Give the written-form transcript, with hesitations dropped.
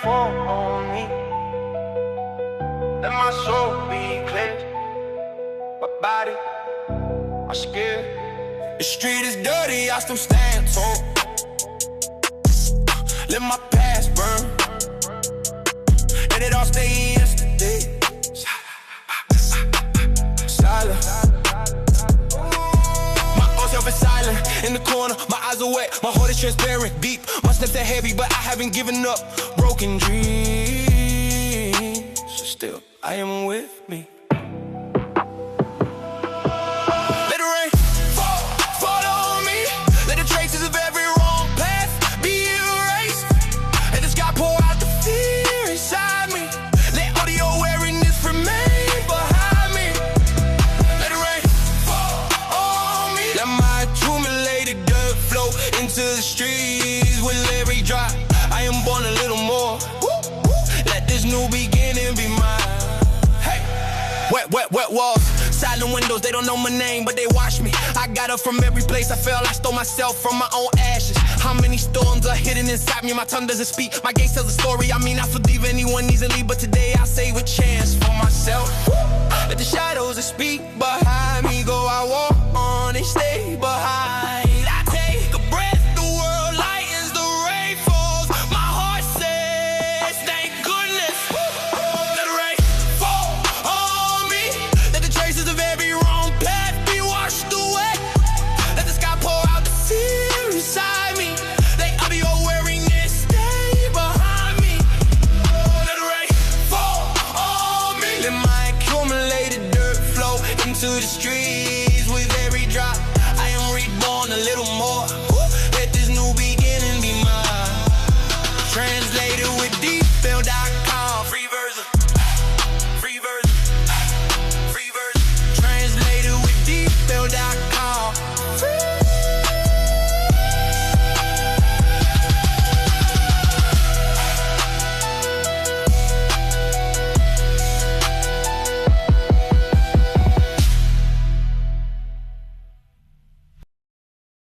fall on me. Let my soul be cleansed. My body, my skin. The street is dirty, I still stand tall. Let my past burn. Let it all stay yesterday. Silent. My own self is silent. In the corner, my eyes are wet. My heart is transparent, deep. My steps are heavy, but I haven't given up. Broken dreams. Still, I am with me. Into the streets with every drop. I am born a little more. Let this new beginning be mine. Hey, wet walls, silent windows. They don't know my name, but they watch me. I got up from every place I fell. I stole myself from my own ashes. How many storms are hidden inside me? My tongue doesn't speak. My gaze tells a story. I mean, I forgive anyone easily, but today I say with chance for myself. Let the shadows that speak behind me go. I walk on and stay behind.